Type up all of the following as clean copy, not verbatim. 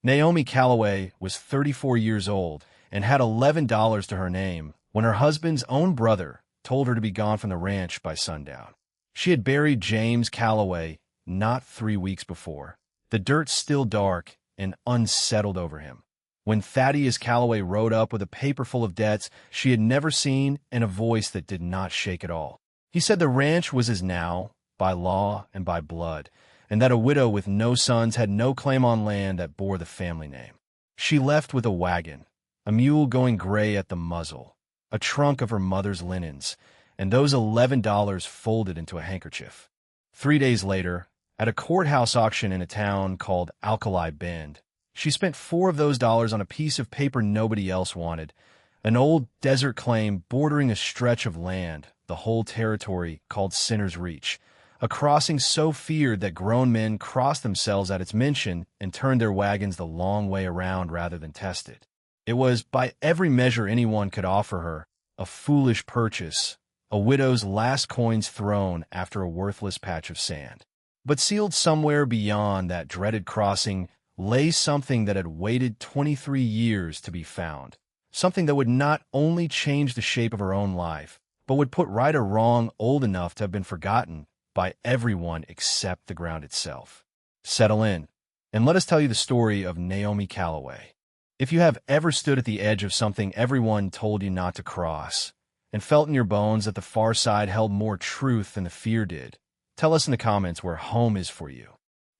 Naomi Calloway was 34 years old and had $11 to her name when her husband's own brother told her to be gone from the ranch by sundown. She had buried James Calloway not 3 weeks before, the dirt still dark and unsettled over him. When Thaddeus Calloway rode up with a paper full of debts she had never seen and a voice that did not shake at all, he said the ranch was his now, by law and by blood, and that a widow with no sons had no claim on land that bore the family name. She left with a wagon, a mule going gray at the muzzle, a trunk of her mother's linens, and those $11 folded into a handkerchief. 3 days later, at a courthouse auction in a town called Alkali Bend, she spent 4 of those dollars on a piece of paper nobody else wanted, an old desert claim bordering a stretch of land, the whole territory called Sinner's Reach, a crossing so feared that grown men crossed themselves at its mention and turned their wagons the long way around rather than test it. It was, by every measure anyone could offer her, a foolish purchase, a widow's last coins thrown after a worthless patch of sand. But sealed somewhere beyond that dreaded crossing lay something that had waited 23 years to be found, something that would not only change the shape of her own life, but would put right a wrong old enough to have been forgotten by everyone except the ground itself. Settle in, and let us tell you the story of Naomi Calloway. If you have ever stood at the edge of something everyone told you not to cross, and felt in your bones that the far side held more truth than the fear did, tell us in the comments where home is for you.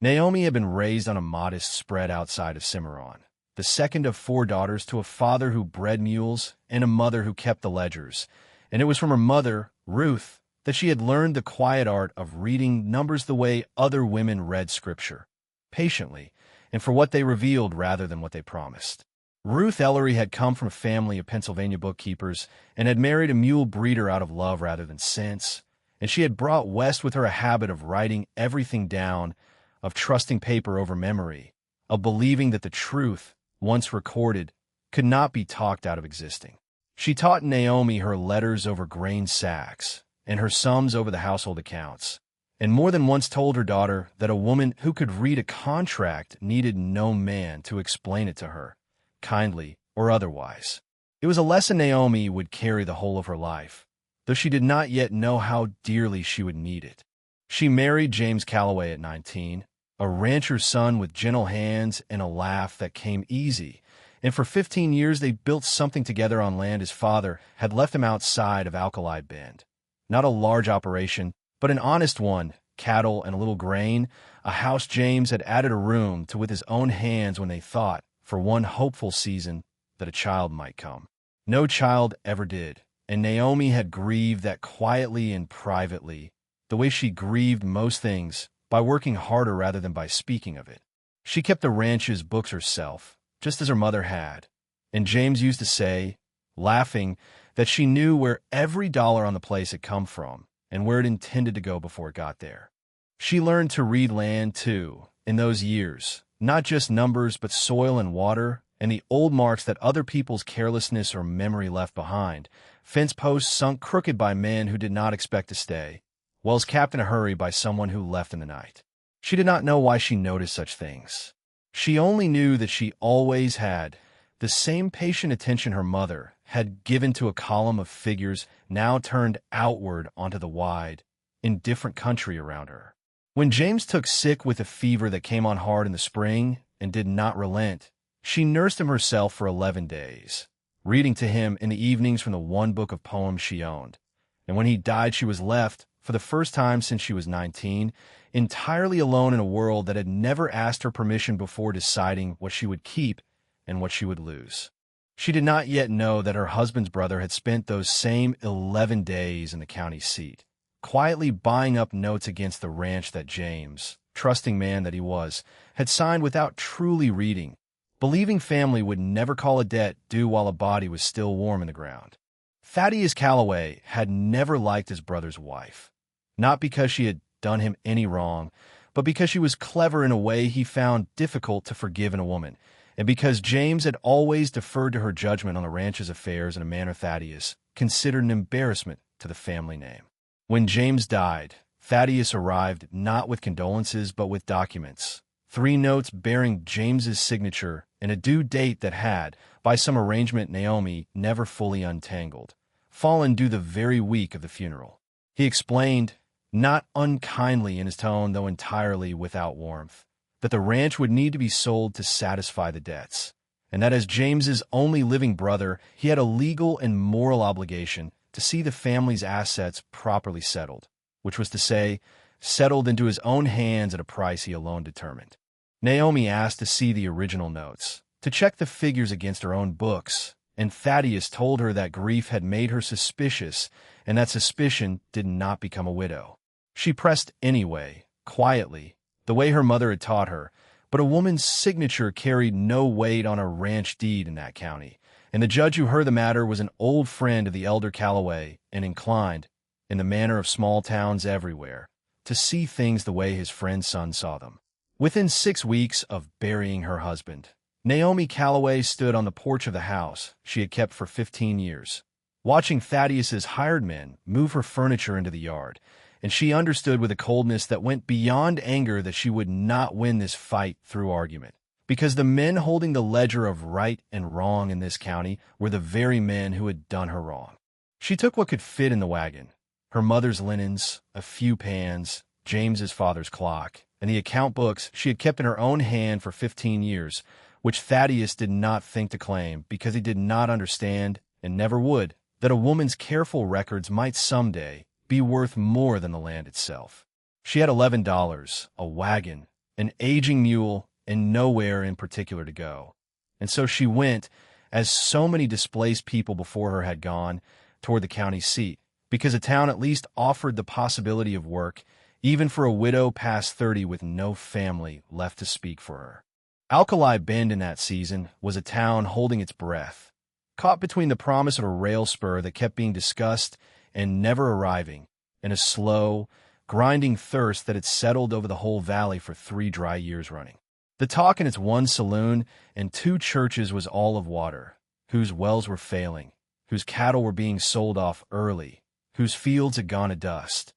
Naomi had been raised on a modest spread outside of Cimarron, the second of 4 daughters to a father who bred mules and a mother who kept the ledgers, and it was from her mother, Ruth, that she had learned the quiet art of reading numbers the way other women read Scripture, patiently, and for what they revealed rather than what they promised. Ruth Ellery had come from a family of Pennsylvania bookkeepers and had married a mule breeder out of love rather than sense, and she had brought west with her a habit of writing everything down, of trusting paper over memory, of believing that the truth, once recorded, could not be talked out of existing. She taught Naomi her letters over grain sacks and her sums over the household accounts, and more than once told her daughter that a woman who could read a contract needed no man to explain it to her, kindly or otherwise. It was a lesson Naomi would carry the whole of her life, though she did not yet know how dearly she would need it. She married James Calloway at 19, a rancher's son with gentle hands and a laugh that came easy, and for 15 years they built something together on land his father had left him outside of Alkali Bend. Not a large operation, but an honest one, cattle and a little grain, a house James had added a room to with his own hands when they thought, for one hopeful season, that a child might come. No child ever did, and Naomi had grieved that quietly and privately, the way she grieved most things, by working harder rather than by speaking of it. She kept the ranch's books herself, just as her mother had, and James used to say, laughing, that she knew where every dollar on the place had come from and where it intended to go before it got there. She learned to read land, too, in those years, not just numbers but soil and water and the old marks that other people's carelessness or memory left behind, fence posts sunk crooked by men who did not expect to stay, wells capped in a hurry by someone who left in the night. She did not know why she noticed such things. She only knew that she always had the same patient attention her mother had given to a column of figures now turned outward onto the wide, indifferent country around her. When James took sick with a fever that came on hard in the spring and did not relent, she nursed him herself for 11 days, reading to him in the evenings from the one book of poems she owned. And when he died, she was left, for the first time since she was 19, entirely alone in a world that had never asked her permission before deciding what she would keep and what she would lose. She did not yet know that her husband's brother had spent those same 11 days in the county seat, quietly buying up notes against the ranch that James, trusting man that he was, had signed without truly reading, believing family would never call a debt due while a body was still warm in the ground. Thaddeus Calloway had never liked his brother's wife, not because she had done him any wrong, but because she was clever in a way he found difficult to forgive in a woman, and because James had always deferred to her judgment on the ranch's affairs in a manner Thaddeus considered an embarrassment to the family name. When James died, Thaddeus arrived not with condolences but with documents, 3 notes bearing James's signature, and a due date that had, by some arrangement Naomi never fully untangled, fallen due the very week of the funeral. He explained, not unkindly in his tone though entirely without warmth, that the ranch would need to be sold to satisfy the debts, and that as James's only living brother, he had a legal and moral obligation to see the family's assets properly settled, which was to say, settled into his own hands at a price he alone determined. Naomi asked to see the original notes, to check the figures against her own books, and Thaddeus told her that grief had made her suspicious, and that suspicion did not become a widow. She pressed anyway, quietly, the way her mother had taught her, but a woman's signature carried no weight on a ranch deed in that county, and the judge who heard the matter was an old friend of the elder Calloway and inclined, in the manner of small towns everywhere, to see things the way his friend's son saw them. Within 6 weeks of burying her husband, Naomi Calloway stood on the porch of the house she had kept for 15 years, watching Thaddeus's hired men move her furniture into the yard, and she understood with a coldness that went beyond anger that she would not win this fight through argument, because the men holding the ledger of right and wrong in this county were the very men who had done her wrong. She took what could fit in the wagon, her mother's linens, a few pans, James's father's clock, and the account books she had kept in her own hand for 15 years, which Thaddeus did not think to claim because he did not understand, and never would, that a woman's careful records might someday be worth more than the land itself. She had $11, a wagon, an aging mule, and nowhere in particular to go. And so she went, as so many displaced people before her had gone, toward the county seat, because a town at least offered the possibility of work, even for a widow past 30 with no family left to speak for her. Alkali Bend in that season was a town holding its breath, caught between the promise of a rail spur that kept being discussed and never arriving, and a slow, grinding thirst that had settled over the whole valley for 3 dry years running. The talk in its 1 saloon and 2 churches was all of water, whose wells were failing, whose cattle were being sold off early, whose fields had gone to dust.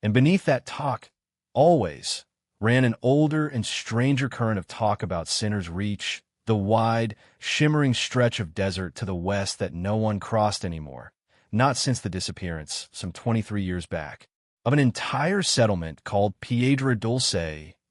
And beneath that talk, always, ran an older and stranger current of talk about Sinner's Reach, the wide, shimmering stretch of desert to the west that no one crossed anymore, not since the disappearance, some 23 years back, of an entire settlement called Piedra Dulce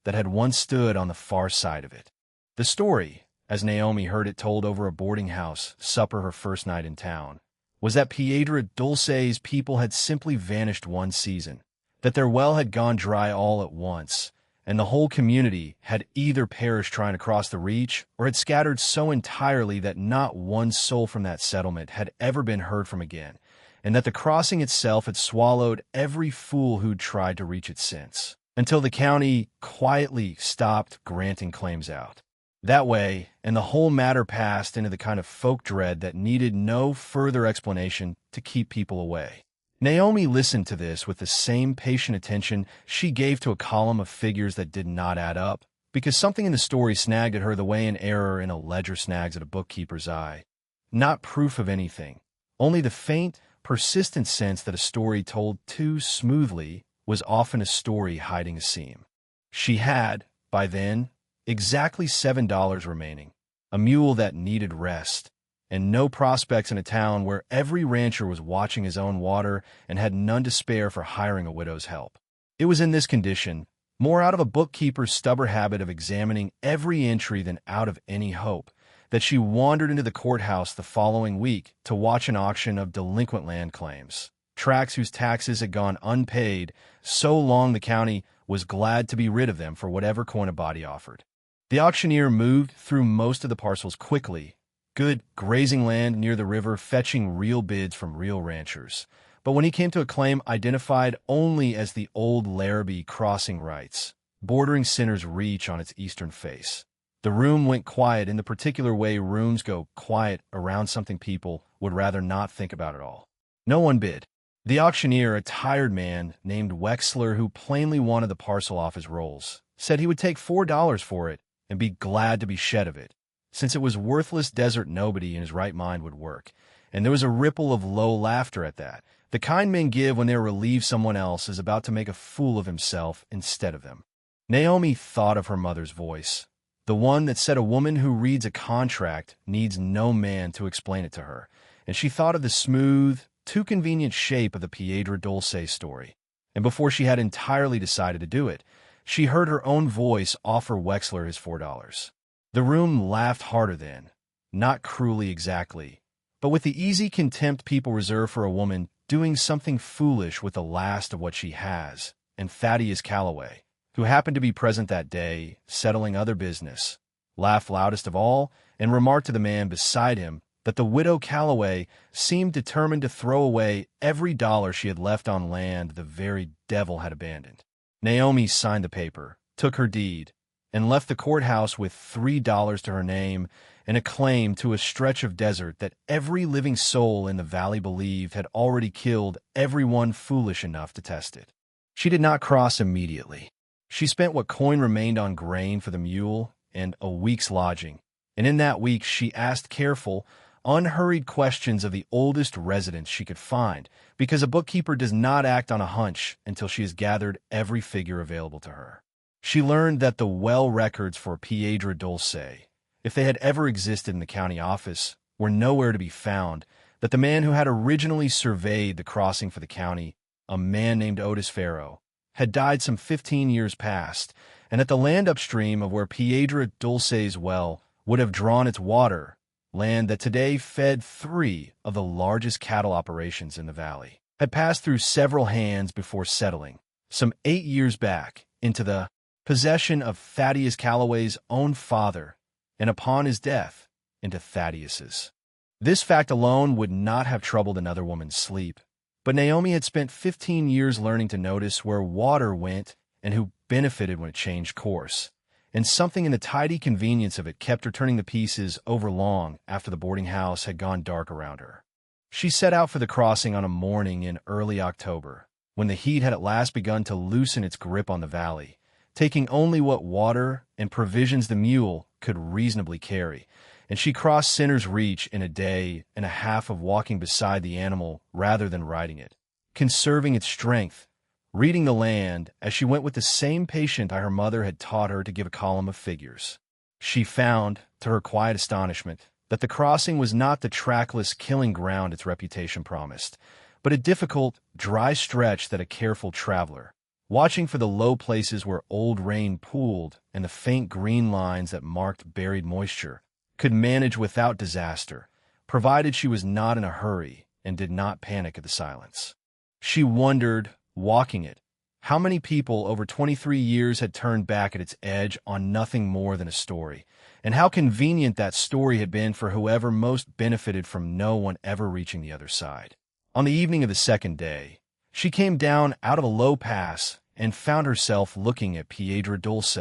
that had once stood on the far side of it. The story, as Naomi heard it told over a boarding house supper her first night in town, was that Piedra Dulce's people had simply vanished one season, that their well had gone dry all at once, and the whole community had either perished trying to cross the reach or had scattered so entirely that not one soul from that settlement had ever been heard from again, and that the crossing itself had swallowed every fool who'd tried to reach it since, until the county quietly stopped granting claims out. That way, and the whole matter passed into the kind of folk dread that needed no further explanation to keep people away. Naomi listened to this with the same patient attention she gave to a column of figures that did not add up, because something in the story snagged at her the way an error in a ledger snags at a bookkeeper's eye. Not proof of anything, only the faint, persistent sense that a story told too smoothly was often a story hiding a seam. She had, by then, exactly $7 remaining, a mule that needed rest, and no prospects in a town where every rancher was watching his own water and had none to spare for hiring a widow's help. It was in this condition, more out of a bookkeeper's stubborn habit of examining every entry than out of any hope, that she wandered into the courthouse the following week to watch an auction of delinquent land claims, tracts whose taxes had gone unpaid so long the county was glad to be rid of them for whatever coin a body offered. The auctioneer moved through most of the parcels quickly, good grazing land near the river fetching real bids from real ranchers. But when he came to a claim identified only as the old Larrabee crossing rights, bordering Sinner's Reach on its eastern face, the room went quiet in the particular way rooms go quiet around something people would rather not think about at all. No one bid. The auctioneer, a tired man named Wexler who plainly wanted the parcel off his rolls, said he would take $4 for it and be glad to be shed of it, since it was worthless desert nobody in his right mind would work, and there was a ripple of low laughter at that, the kind men give when they relieve someone else is about to make a fool of himself instead of them. Naomi thought of her mother's voice, the one that said a woman who reads a contract needs no man to explain it to her, and she thought of the smooth, too convenient shape of the Piedra Dulce story. And before she had entirely decided to do it, she heard her own voice offer Wexler his $4. The room laughed harder then, not cruelly exactly, but with the easy contempt people reserve for a woman doing something foolish with the last of what she has, and Thaddeus Calloway, who happened to be present that day, settling other business, laughed loudest of all and remarked to the man beside him that the widow Calloway seemed determined to throw away every dollar she had left on land the very devil had abandoned. Naomi signed the paper, took her deed, and left the courthouse with $3 to her name and a claim to a stretch of desert that every living soul in the valley believed had already killed everyone foolish enough to test it. She did not cross immediately. She spent what coin remained on grain for the mule and a week's lodging, and in that week she asked careful, unhurried questions of the oldest residents she could find, because a bookkeeper does not act on a hunch until she has gathered every figure available to her. She learned that the well records for Piedra Dulce, if they had ever existed in the county office, were nowhere to be found, that the man who had originally surveyed the crossing for the county, a man named Otis Farrow, had died some 15 years past, and that the land upstream of where Piedra Dulce's well would have drawn its water, land that today fed 3 of the largest cattle operations in the valley, had passed through several hands before settling, some 8 years back, into the possession of Thaddeus Calloway's own father, and upon his death, into Thaddeus's. This fact alone would not have troubled another woman's sleep, but Naomi had spent 15 years learning to notice where water went and who benefited when it changed course, and something in the tidy convenience of it kept her turning the pieces over long after the boarding house had gone dark around her. She set out for the crossing on a morning in early October, when the heat had at last begun to loosen its grip on the valley, taking only what water and provisions the mule could reasonably carry, and she crossed Sinner's Reach in a day and a half of walking beside the animal rather than riding it, conserving its strength, reading the land as she went with the same patience her mother had taught her to give a column of figures. She found, to her quiet astonishment, that the crossing was not the trackless killing ground its reputation promised, but a difficult, dry stretch that a careful traveler, watching for the low places where old rain pooled and the faint green lines that marked buried moisture, could manage without disaster, provided she was not in a hurry and did not panic at the silence. She wondered, walking it, how many people over 23 years had turned back at its edge on nothing more than a story, and how convenient that story had been for whoever most benefited from no one ever reaching the other side. On the evening of the second day, she came down out of a low pass and found herself looking at Piedra Dulce.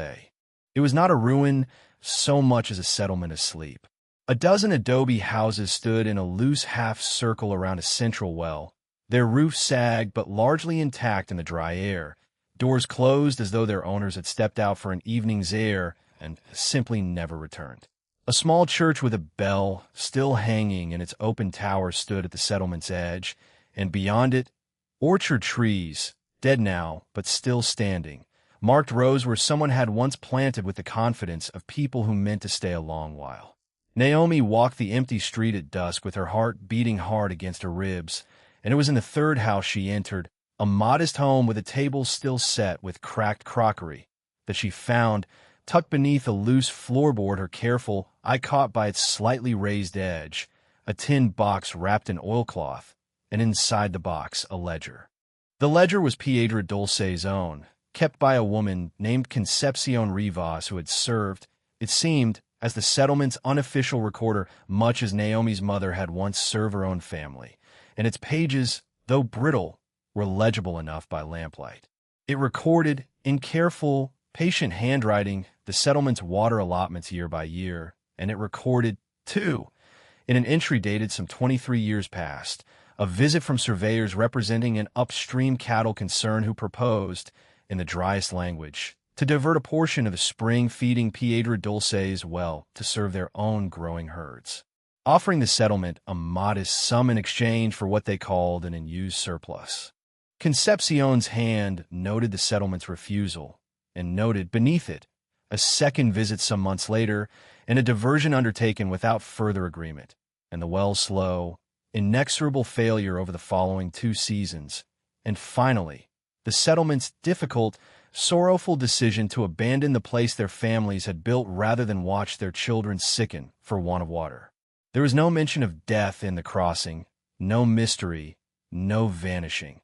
It was not a ruin so much as a settlement asleep. A dozen adobe houses stood in a loose half-circle around a central well, their roofs sagged but largely intact in the dry air, doors closed as though their owners had stepped out for an evening's air and simply never returned. A small church with a bell still hanging in its open tower stood at the settlement's edge, and beyond it, orchard trees, dead now but still standing, marked rows where someone had once planted with the confidence of people who meant to stay a long while. Naomi walked the empty street at dusk with her heart beating hard against her ribs, and it was in the third house she entered, a modest home with a table still set with cracked crockery, that she found, tucked beneath a loose floorboard her careful eye caught by its slightly raised edge, a tin box wrapped in oilcloth, and inside the box a ledger. The ledger was Piedra Dulce's own, kept by a woman named Concepcion Rivas who had served, it seemed, as the settlement's unofficial recorder much as Naomi's mother had once served her own family, and its pages, though brittle, were legible enough by lamplight. It recorded, in careful, patient handwriting, the settlement's water allotments year by year, and it recorded, too, in an entry dated some 23 years past, a visit from surveyors representing an upstream cattle concern who proposed, in the driest language, to divert a portion of the spring feeding Piedra Dulce's well to serve their own growing herds, offering the settlement a modest sum in exchange for what they called an unused surplus. Concepcion's hand noted the settlement's refusal, and noted beneath it a second visit some months later and a diversion undertaken without further agreement, and the well's slow, inexorable failure over the following 2 seasons, and finally, the settlement's difficult, sorrowful decision to abandon the place their families had built rather than watch their children sicken for want of water. There was no mention of death in the crossing, no mystery, no vanishing.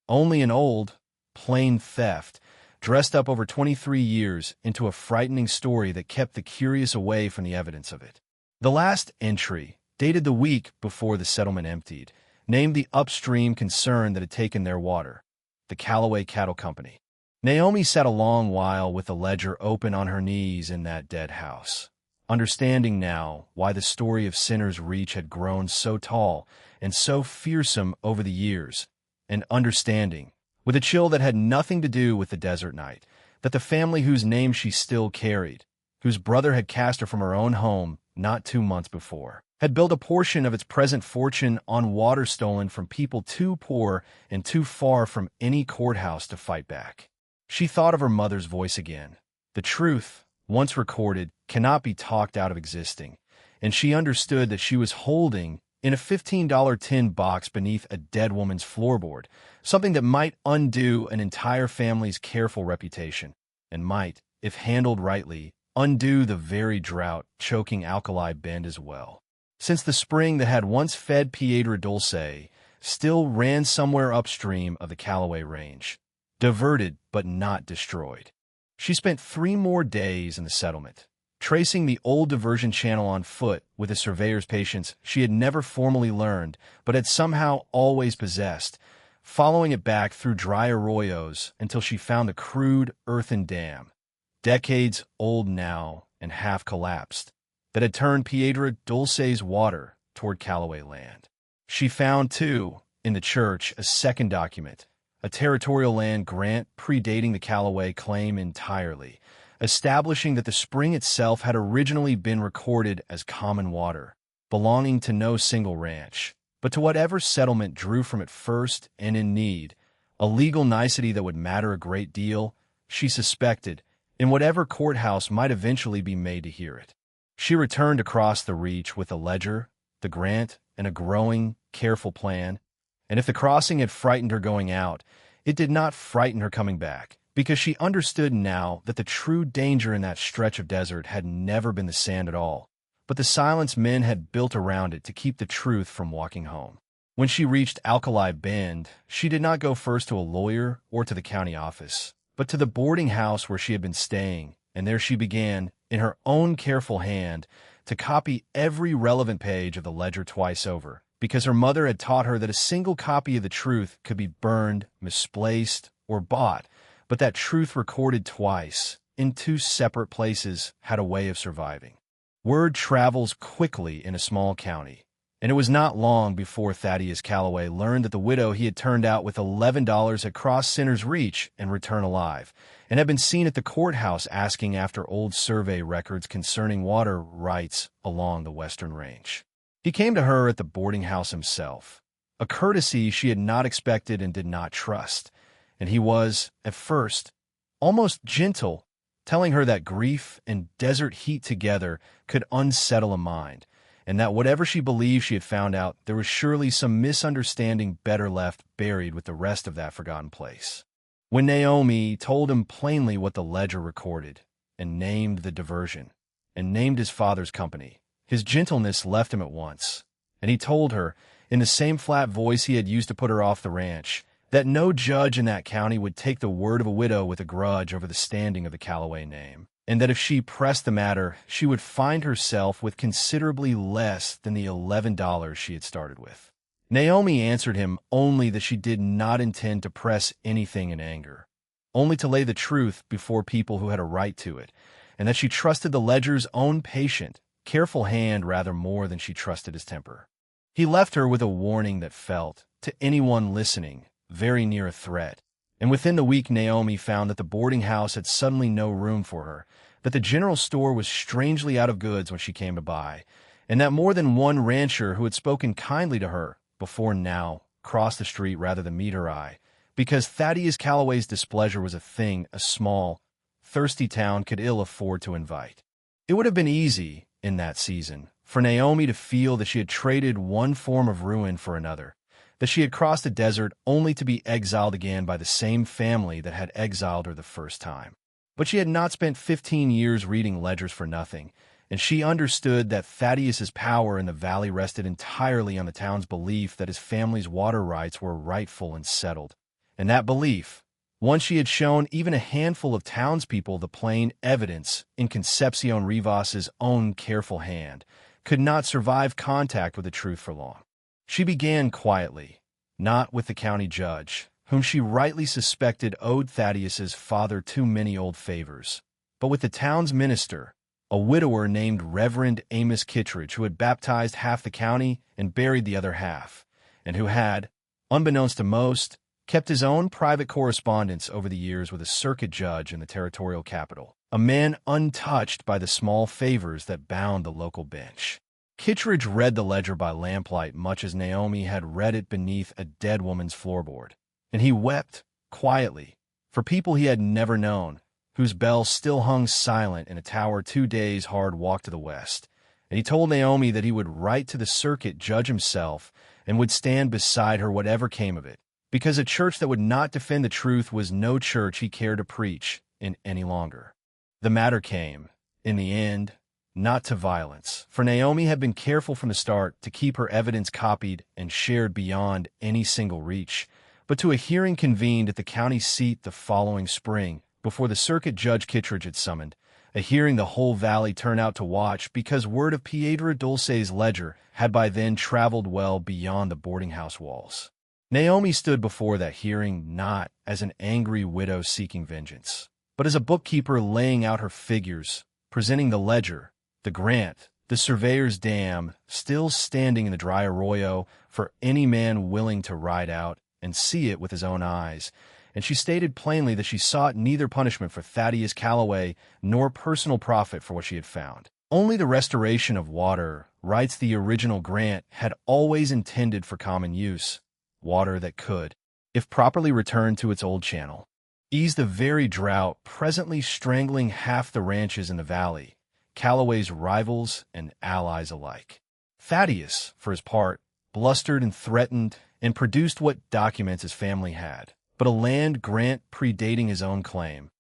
Only an old, plain theft, dressed up over 23 years into a frightening story that kept the curious away from the evidence of it. The last entry, dated the week before the settlement emptied, named the upstream concern that had taken their water, the Callaway Cattle Company. Naomi sat a long while with the ledger open on her knees in that dead house, understanding now why the story of Sinner's Reach had grown so tall and so fearsome over the years, and understanding, with a chill that had nothing to do with the desert night, that the family whose name she still carried, whose brother had cast her from her own home not 2 months before, had built a portion of its present fortune on water stolen from people too poor and too far from any courthouse to fight back. She thought of her mother's voice again. The truth, once recorded, cannot be talked out of existing, and she understood that she was holding, in a $15 tin box beneath a dead woman's floorboard, something that might undo an entire family's careful reputation, and might, if handled rightly, undo the very drought choking Alkali Bend as well. Since the spring that had once fed Piedra Dulce still ran somewhere upstream of the Callaway Range, diverted but not destroyed. She spent 3 more days in the settlement, tracing the old diversion channel on foot with a surveyor's patience she had never formally learned but had somehow always possessed, following it back through dry arroyos until she found the crude earthen dam, decades old now and half collapsed, that had turned Piedra Dulce's water toward Callaway land. She found, too, in the church, a second document, a territorial land grant predating the Callaway claim entirely, establishing that the spring itself had originally been recorded as common water, belonging to no single ranch, but to whatever settlement drew from it first and in need, a legal nicety that would matter a great deal, she suspected, in whatever courthouse might eventually be made to hear it. She returned across the reach with a ledger, the grant, and a growing, careful plan, and if the crossing had frightened her going out, it did not frighten her coming back, because she understood now that the true danger in that stretch of desert had never been the sand at all, but the silence men had built around it to keep the truth from walking home. When she reached Alkali Bend, she did not go first to a lawyer or to the county office, but to the boarding house where she had been staying, and there she began, in her own careful hand, to copy every relevant page of the ledger twice over, because her mother had taught her that a single copy of the truth could be burned, misplaced, or bought, but that truth recorded twice, in 2 separate places, had a way of surviving. Word travels quickly in a small county, and it was not long before Thaddeus Callaway learned that the widow he had turned out with $11 had crossed Sinner's Reach and returned alive, and had been seen at the courthouse asking after old survey records concerning water rights along the western range. He came to her at the boarding house himself, a courtesy she had not expected and did not trust, and he was, at first, almost gentle, telling her that grief and desert heat together could unsettle a mind, and that whatever she believed she had found out, there was surely some misunderstanding better left buried with the rest of that forgotten place. When Naomi told him plainly what the ledger recorded, and named the diversion, and named his father's company, his gentleness left him at once, and he told her, in the same flat voice he had used to put her off the ranch, that no judge in that county would take the word of a widow with a grudge over the standing of the Callaway name, and that if she pressed the matter, she would find herself with considerably less than the $11 she had started with. Naomi answered him only that she did not intend to press anything in anger, only to lay the truth before people who had a right to it, and that she trusted the ledger's own patient, careful hand rather more than she trusted his temper. He left her with a warning that felt, to anyone listening, very near a threat, and within the week Naomi found that the boarding house had suddenly no room for her, that the general store was strangely out of goods when she came to buy, and that more than one rancher who had spoken kindly to her before now crossed the street rather than meet her eye, because Thaddeus Callaway's displeasure was a thing, a small, thirsty town could ill afford to invite. It would have been easy, in that season, for Naomi to feel that she had traded one form of ruin for another, that she had crossed the desert only to be exiled again by the same family that had exiled her the first time. But she had not spent 15 years reading ledgers for nothing, and she understood that Thaddeus's power in the valley rested entirely on the town's belief that his family's water rights were rightful and settled. And that belief, once she had shown even a handful of townspeople the plain evidence in Concepcion Rivas's own careful hand, could not survive contact with the truth for long. She began quietly, not with the county judge, whom she rightly suspected owed Thaddeus's father too many old favors, but with the town's minister, a widower named Reverend Amos Kittredge, who had baptized half the county and buried the other half, and who had, unbeknownst to most, kept his own private correspondence over the years with a circuit judge in the territorial capital, a man untouched by the small favors that bound the local bench. Kittredge read the ledger by lamplight much as Naomi had read it beneath a dead woman's floorboard, and he wept, quietly, for people he had never known, whose bells still hung silent in a tower 2 days' hard walk to the west. And he told Naomi that he would write to the circuit judge himself and would stand beside her whatever came of it, because a church that would not defend the truth was no church he cared to preach in any longer. The matter came, in the end, not to violence, for Naomi had been careful from the start to keep her evidence copied and shared beyond any single reach, but to a hearing convened at the county seat the following spring, before the circuit judge Kittredge had summoned, a hearing the whole valley turned out to watch because word of Piedra Dulce's ledger had by then traveled well beyond the boarding-house walls. Naomi stood before that hearing not as an angry widow seeking vengeance, but as a bookkeeper laying out her figures, presenting the ledger, the grant, the surveyor's dam, still standing in the dry arroyo for any man willing to ride out and see it with his own eyes, and she stated plainly that she sought neither punishment for Thaddeus Calloway nor personal profit for what she had found. Only the restoration of water, writes the original grant, had always intended for common use, water that could, if properly returned to its old channel, ease the very drought presently strangling half the ranches in the valley, Calloway's rivals and allies alike. Thaddeus, for his part, blustered and threatened and produced what documents his family had, but a land grant predating his own claim,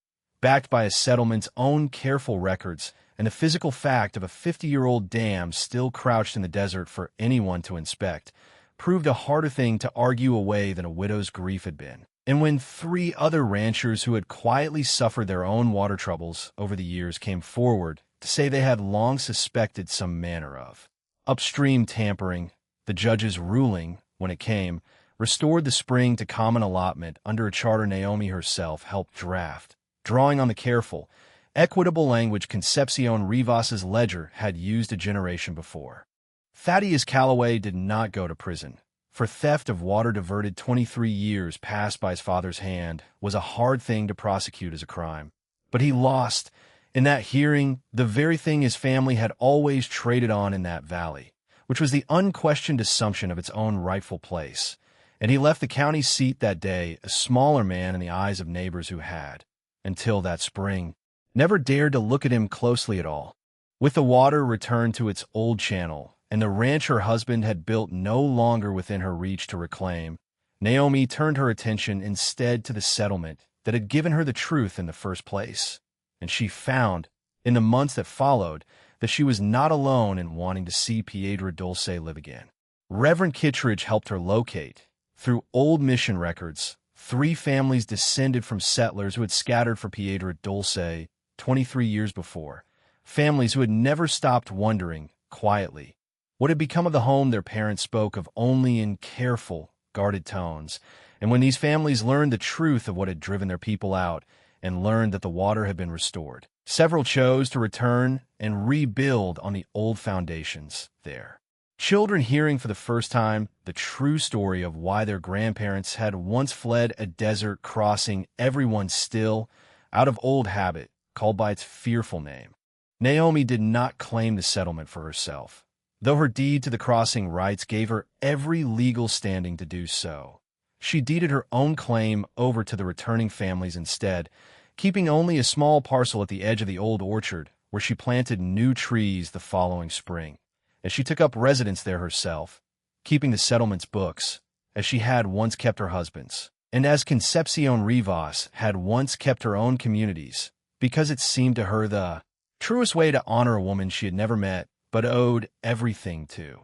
backed by a settlement's own careful records and the physical fact of a 50-year-old dam still crouched in the desert for anyone to inspect, proved a harder thing to argue away than a widow's grief had been. And when 3 other ranchers who had quietly suffered their own water troubles over the years came forward to say they had long suspected some manner of upstream tampering, the judge's ruling, when it came, restored the spring to common allotment under a charter Naomi herself helped draft, drawing on the careful, equitable language Concepcion Rivas's ledger had used a generation before. Thaddeus Calloway did not go to prison, for theft of water diverted 23 years passed by his father's hand was a hard thing to prosecute as a crime. But he lost, in that hearing, the very thing his family had always traded on in that valley, which was the unquestioned assumption of its own rightful place, and he left the county seat that day a smaller man in the eyes of neighbors who had, until that spring, never dared to look at him closely at all. With the water returned to its old channel, and the ranch her husband had built no longer within her reach to reclaim, Naomi turned her attention instead to the settlement that had given her the truth in the first place, and she found, in the months that followed, that she was not alone in wanting to see Piedra Dulce live again. Reverend Kittredge helped her locate, through old mission records, 3 families descended from settlers who had scattered for Piedra Dulce 23 years before, families who had never stopped wondering, quietly, what had become of the home their parents spoke of only in careful, guarded tones. And when these families learned the truth of what had driven their people out and learned that the water had been restored, several chose to return and rebuild on the old foundations there. Children hearing for the first time the true story of why their grandparents had once fled a desert crossing everyone still, out of old habit, called by its fearful name. Naomi did not claim the settlement for herself, though her deed to the crossing rights gave her every legal standing to do so. She deeded her own claim over to the returning families instead, keeping only a small parcel at the edge of the old orchard where she planted new trees the following spring, as she took up residence there herself, keeping the settlement's books, as she had once kept her husband's, and as Concepcion Rivas had once kept her own communities, because it seemed to her the truest way to honor a woman she had never met but owed everything to.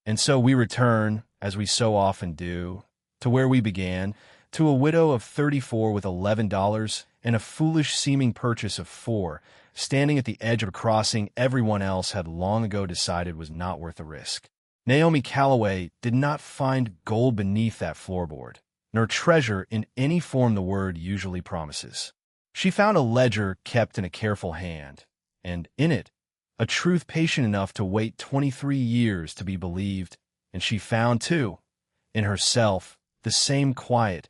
And so we return, as we so often do, to where we began, to a widow of 34 with $11 and a foolish-seeming purchase of 4, standing at the edge of a crossing everyone else had long ago decided was not worth the risk. Naomi Calloway did not find gold beneath that floorboard, nor treasure in any form the word usually promises. She found a ledger kept in a careful hand, and in it, a truth patient enough to wait 23 years to be believed, and she found, too, in herself, the same quiet,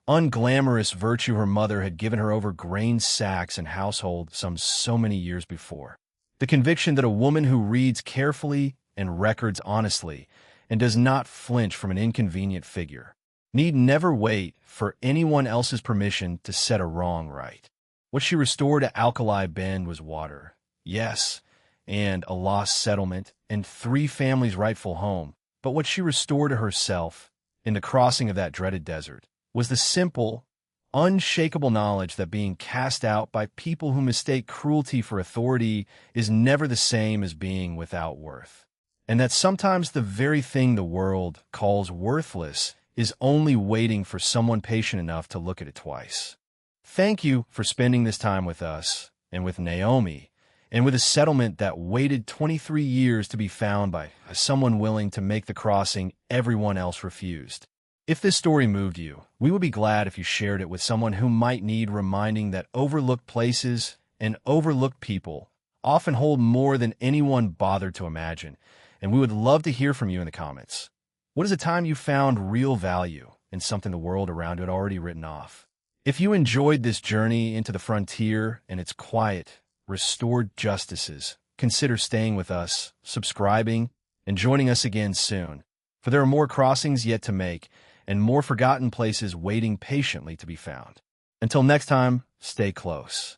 unglamorous virtue her mother had given her over grain sacks and household so many years before. The conviction that a woman who reads carefully and records honestly and does not flinch from an inconvenient figure need never wait for anyone else's permission to set a wrong right. What she restored to Alkali Bend was water, yes, and a lost settlement and 3 families' rightful home. But what she restored to herself in the crossing of that dreaded desert was the simple, unshakable knowledge that being cast out by people who mistake cruelty for authority is never the same as being without worth, and that sometimes the very thing the world calls worthless is only waiting for someone patient enough to look at it twice. Thank you for spending this time with us and with Naomi, and with a settlement that waited 23 years to be found by someone willing to make the crossing everyone else refused. If this story moved you, we would be glad if you shared it with someone who might need reminding that overlooked places and overlooked people often hold more than anyone bothered to imagine, and we would love to hear from you in the comments. What is a time you found real value in something the world around you had already written off? If you enjoyed this journey into the frontier and its quiet, restored justices, consider staying with us, subscribing, and joining us again soon, for there are more crossings yet to make and more forgotten places waiting patiently to be found. Until next time, stay close.